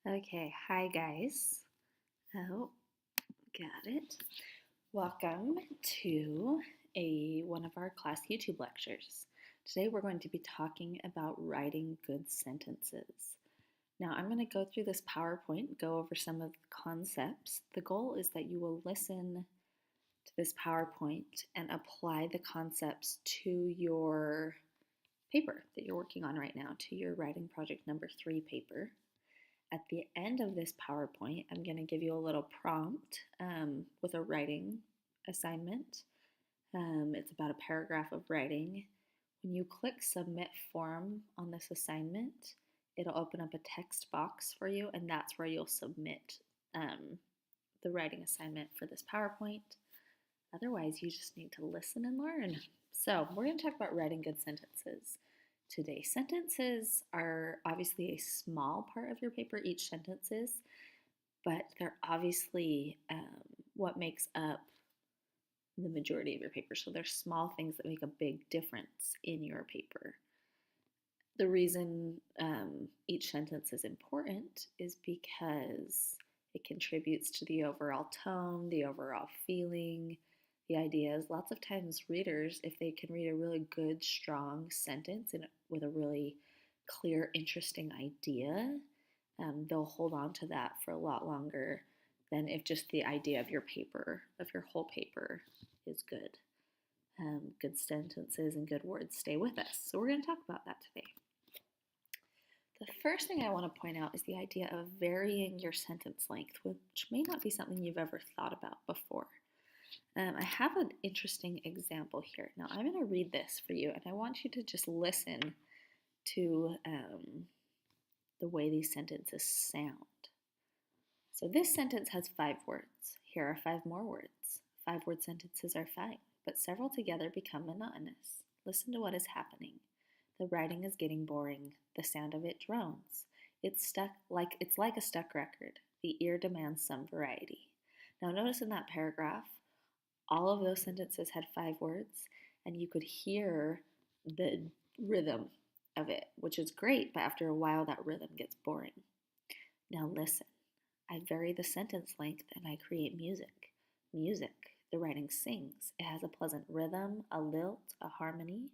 Okay, hi guys. Oh, got it. Welcome to one of our class YouTube lectures. Today we're going to be talking about writing good sentences. Now I'm going to go through this PowerPoint, go over some of the concepts. The goal is that you will listen to this PowerPoint and apply the concepts to your paper that you're working on right now, to your writing project number 3 paper. At the end of this PowerPoint, I'm going to give you a little prompt with a writing assignment. It's about a paragraph of writing. When you click Submit Form on this assignment, it'll open up a text box for you, and that's where you'll submit the writing assignment for this PowerPoint. Otherwise, you just need to listen and learn. So, we're going to talk about writing good sentences today. Sentences are obviously a small part of your paper, each sentence is, but they're obviously what makes up the majority of your paper. So they're small things that make a big difference in your paper. The reason each sentence is important is because it contributes to the overall tone, the overall feeling, the ideas. Lots of times, readers, if they can read a really good, strong sentence with a really clear, interesting idea, they'll hold on to that for a lot longer than if just the idea of your paper, of your whole paper, is good. Good sentences and good words stay with us. So we're going to talk about that today. The first thing I want to point out is the idea of varying your sentence length, which may not be something you've ever thought about before. I have an interesting example here. Now, I'm going to read this for you, and I want you to just listen to the way these sentences sound. So this sentence has 5 words. Here are 5 more words. 5-word sentences are fine, but several together become monotonous. Listen to what is happening. The writing is getting boring. The sound of it drones. It's like a stuck record. The ear demands some variety. Now notice in that paragraph, all of those sentences had 5 words, and you could hear the rhythm of it, which is great, but after a while that rhythm gets boring. Now listen. I vary the sentence length and I create music. Music, the writing sings. It has a pleasant rhythm, a lilt, a harmony.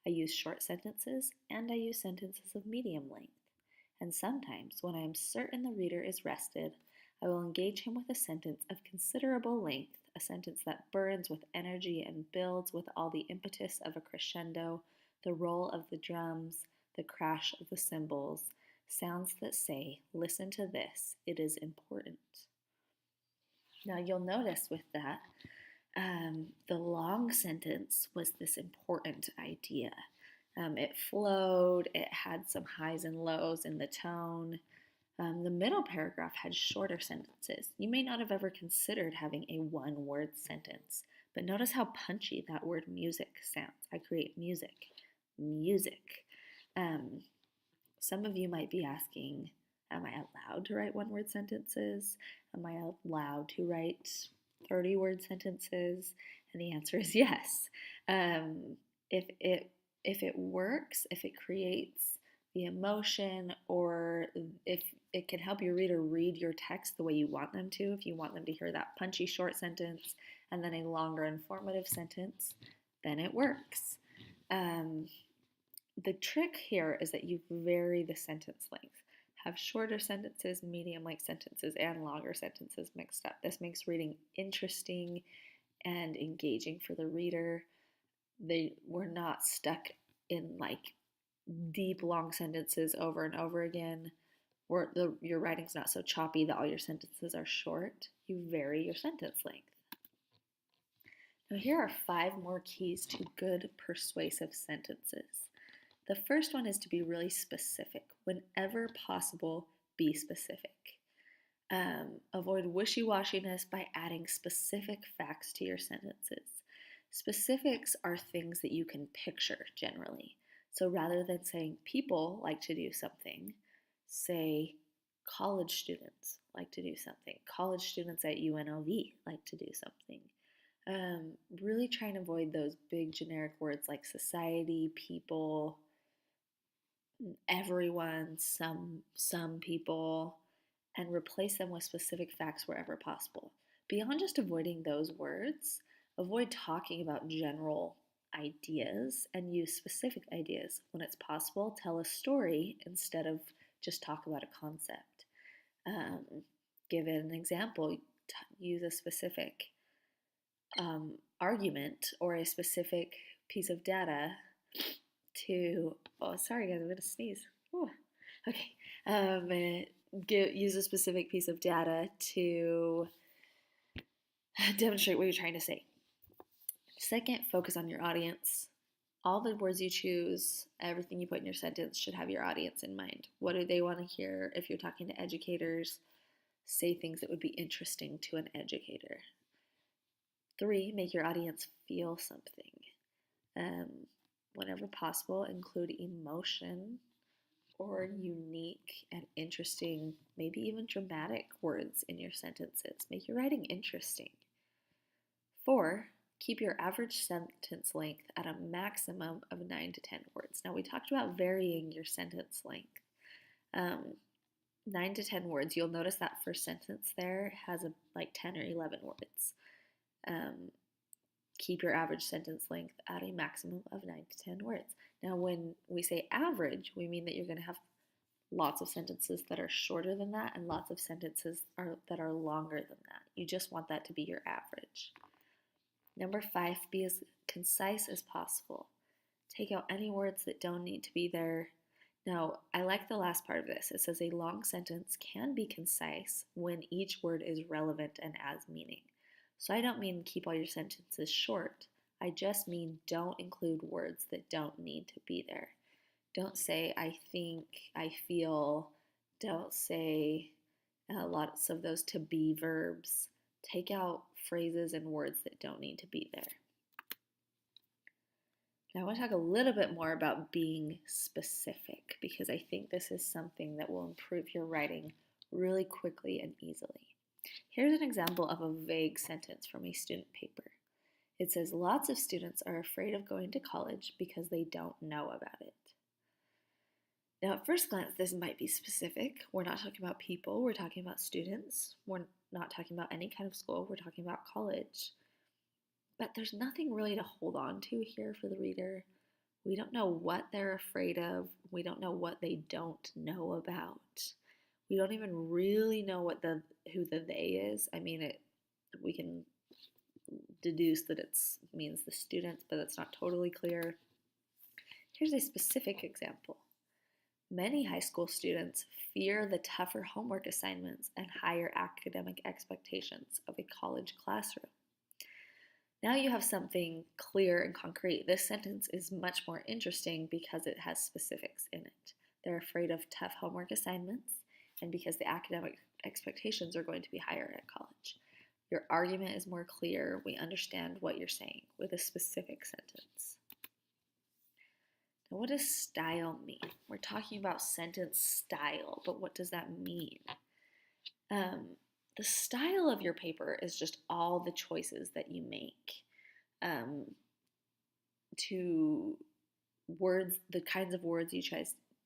I use short sentences and I use sentences of medium length. And sometimes, when I am certain the reader is rested, I will engage him with a sentence of considerable length, a sentence that burns with energy and builds with all the impetus of a crescendo, the roll of the drums, the crash of the cymbals, sounds that say, listen to this, it is important. Now you'll notice with that, the long sentence was this important idea. It flowed, it had some highs and lows in the tone. The middle paragraph had shorter sentences. You may not have ever considered having a 1-word sentence, but notice how punchy that word music sounds. I create music. Music. Some of you might be asking, am I allowed to write 1-word sentences? Am I allowed to write 30-word sentences? And the answer is yes. If it works, if it creates the emotion, or if it can help your reader read your text the way you want them to, if you want them to hear that punchy short sentence and then a longer informative sentence, then it works. The trick here is that you vary the sentence length. Have shorter sentences, medium length sentences, and longer sentences mixed up. This makes reading interesting and engaging for the reader. We're not stuck in like deep long sentences over and over again. Your writing's not so choppy that all your sentences are short. You vary your sentence length. Now here are 5 more keys to good persuasive sentences. The first one is to be really specific. Whenever possible, be specific. Avoid wishy-washiness by adding specific facts to your sentences. Specifics are things that you can picture generally. So rather than saying people like to do something, say college students like to do something. College students at UNLV like to do something. Really try and avoid those big generic words like society, people, everyone, some people. and replace them with specific facts wherever possible. Beyond just avoiding those words, avoid talking about general ideas and use specific ideas. When it's possible, tell a story instead of just talk about a concept. Um, Give it an example, use a specific argument or a specific piece of data to, oh, sorry guys, I'm gonna sneeze. Ooh. Okay. Use a specific piece of data to demonstrate what you're trying to say. Second, focus on your audience. All the words you choose, everything you put in your sentence should have your audience in mind. What do they want to hear? If you're talking to educators, say things that would be interesting to an educator. 3, make your audience feel something. Whenever possible, include emotion or unique and interesting, maybe even dramatic words in your sentences. Make your writing interesting. 4, keep your average sentence length at a maximum of 9 to 10 words. Now, we talked about varying your sentence length. 9 to 10 words. You'll notice that first sentence there has like 10 or 11 words. Keep your average sentence length at a maximum of 9 to 10 words. Now, when we say average, we mean that you're going to have lots of sentences that are shorter than that and lots of sentences that are longer than that. You just want that to be your average. Number 5, be as concise as possible. Take out any words that don't need to be there. Now, I like the last part of this. It says a long sentence can be concise when each word is relevant and adds meaning. So I don't mean keep all your sentences short. I just mean don't include words that don't need to be there. Don't say I think, I feel. Don't say lots of those to be verbs. Take out phrases and words that don't need to be there. Now I want to talk a little bit more about being specific because I think this is something that will improve your writing really quickly and easily. Here's an example of a vague sentence from a student paper. It says, lots of students are afraid of going to college because they don't know about it. Now, at first glance, this might be specific. We're not talking about people, we're talking about students. We're not talking about any kind of school, we're talking about college. But there's nothing really to hold on to here for the reader. We don't know what they're afraid of. We don't know what they don't know about. We don't even really know who the they is. I mean, we can deduce that it means the students, but it's not totally clear. Here's a specific example. Many high school students fear the tougher homework assignments and higher academic expectations of a college classroom. Now you have something clear and concrete. This sentence is much more interesting because it has specifics in it. They're afraid of tough homework assignments and because the academic expectations are going to be higher at college. Your argument is more clear. We understand what you're saying with a specific sentence. Now, what does style mean? We're talking about sentence style, but what does that mean? The style of your paper is just all the choices that you make to words, the kinds of words you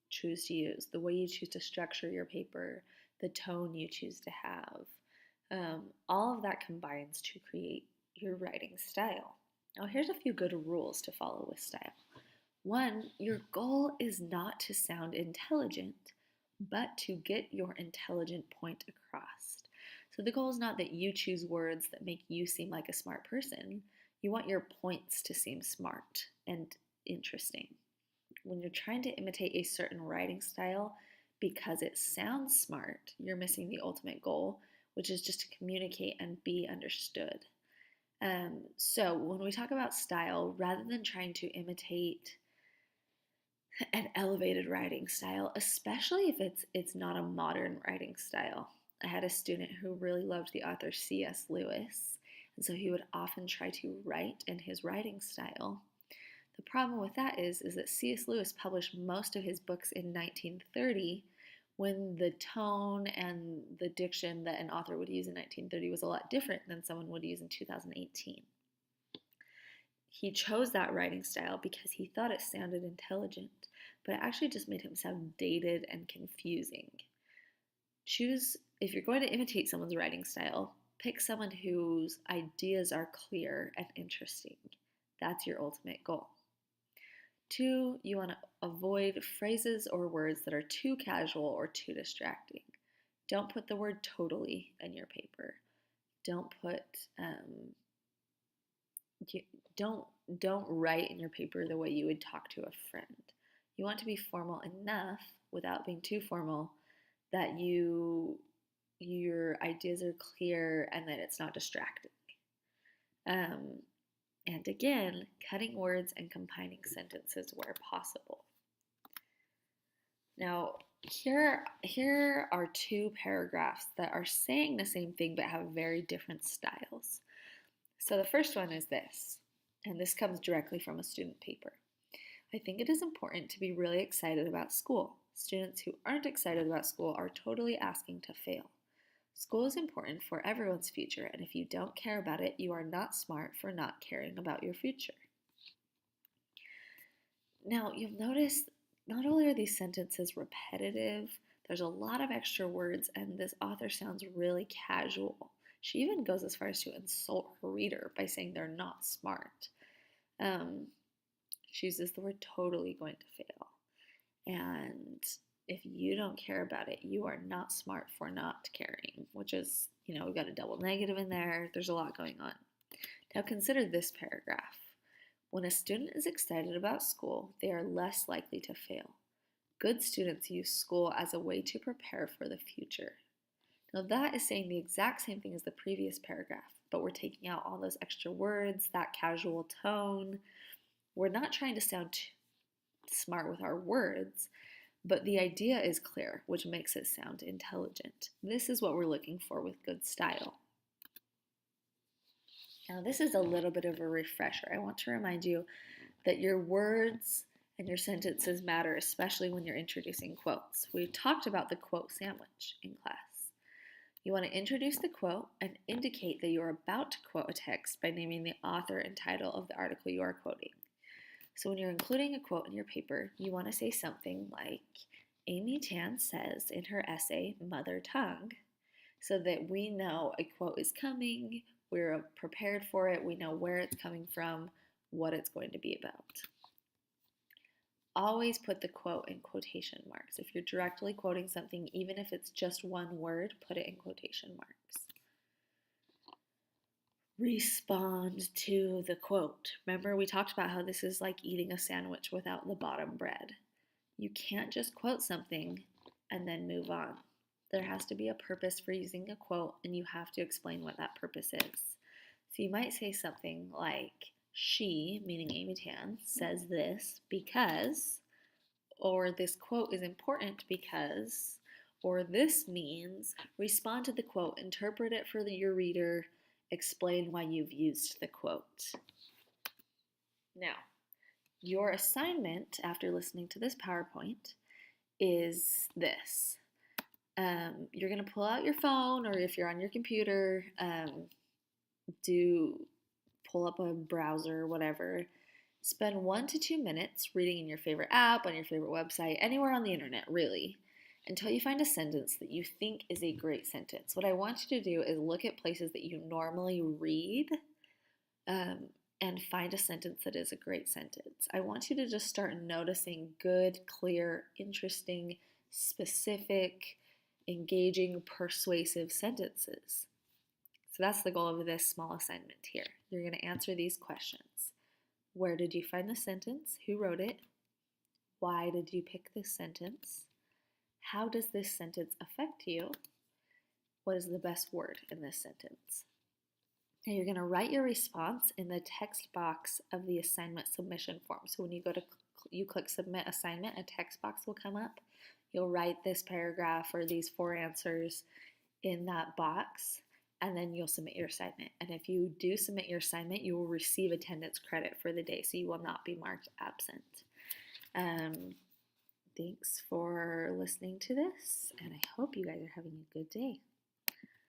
choose to use, the way you choose to structure your paper, the tone you choose to have. All of that combines to create your writing style. Now, here's a few good rules to follow with style. 1, your goal is not to sound intelligent, but to get your intelligent point across. So the goal is not that you choose words that make you seem like a smart person. You want your points to seem smart and interesting. When you're trying to imitate a certain writing style because it sounds smart, you're missing the ultimate goal, which is just to communicate and be understood. So when we talk about style, rather than trying to imitate an elevated writing style, especially if it's not a modern writing style. I had a student who really loved the author C.S. Lewis, and so he would often try to write in his writing style. The problem with that is that C.S. Lewis published most of his books in 1930 when the tone and the diction that an author would use in 1930 was a lot different than someone would use in 2018. He chose that writing style because he thought it sounded intelligent, but it actually just made him sound dated and confusing. if you're going to imitate someone's writing style, pick someone whose ideas are clear and interesting. That's your ultimate goal. 2, you want to avoid phrases or words that are too casual or too distracting. Don't put the word totally in your paper. Don't put don't write in your paper the way you would talk to a friend. You want to be formal enough without being too formal that your ideas are clear and that it's not distracting. And again, cutting words and combining sentences where possible. Now, here are 2 paragraphs that are saying the same thing but have very different styles. So the first one is this, and this comes directly from a student paper. I think it is important to be really excited about school. Students who aren't excited about school are totally asking to fail. School is important for everyone's future, and if you don't care about it, you are not smart for not caring about your future. Now, you'll notice not only are these sentences repetitive, there's a lot of extra words, and this author sounds really casual. She even goes as far as to insult her reader by saying they're not smart. She uses the word totally going to fail. And if you don't care about it, you are not smart for not caring, which is, we've got a double negative in there. There's a lot going on. Now consider this paragraph. When a student is excited about school, they are less likely to fail. Good students use school as a way to prepare for the future. Now that is saying the exact same thing as the previous paragraph, but we're taking out all those extra words, that casual tone. We're not trying to sound smart with our words, but the idea is clear, which makes it sound intelligent. This is what we're looking for with good style. Now, this is a little bit of a refresher. I want to remind you that your words and your sentences matter, especially when you're introducing quotes. We talked about the quote sandwich in class. You want to introduce the quote and indicate that you are about to quote a text by naming the author and title of the article you are quoting. So when you're including a quote in your paper, you want to say something like, Amy Tan says in her essay, Mother Tongue, so that we know a quote is coming, we're prepared for it, we know where it's coming from, what it's going to be about. Always put the quote in quotation marks. If you're directly quoting something, even if it's just one word, put it in quotation marks. Respond to the quote. Remember, we talked about how this is like eating a sandwich without the bottom bread. You can't just quote something and then move on. There has to be a purpose for using a quote, and you have to explain what that purpose is. So you might say something like, she, meaning Amy Tan, says this because, or this quote is important because, or this means. Respond to the quote, interpret it for your reader, explain why you've used the quote. Now, your assignment after listening to this PowerPoint is this. You're going to pull out your phone, or if you're on your computer, pull up a browser or whatever. Spend 1 to 2 minutes reading in your favorite app, on your favorite website, anywhere on the internet, really, until you find a sentence that you think is a great sentence. What I want you to do is look at places that you normally read and find a sentence that is a great sentence. I want you to just start noticing good, clear, interesting, specific, engaging, persuasive sentences. So that's the goal of this small assignment here. You're going to answer these questions. Where did you find the sentence? Who wrote it? Why did you pick this sentence? How does this sentence affect you? What is the best word in this sentence? Now you're going to write your response in the text box of the assignment submission form. So when you click submit assignment, a text box will come up. You'll write this paragraph or these 4 answers in that box, and then you'll submit your assignment. And if you do submit your assignment, you will receive attendance credit for the day, so you will not be marked absent. Thanks for listening to this, and I hope you guys are having a good day.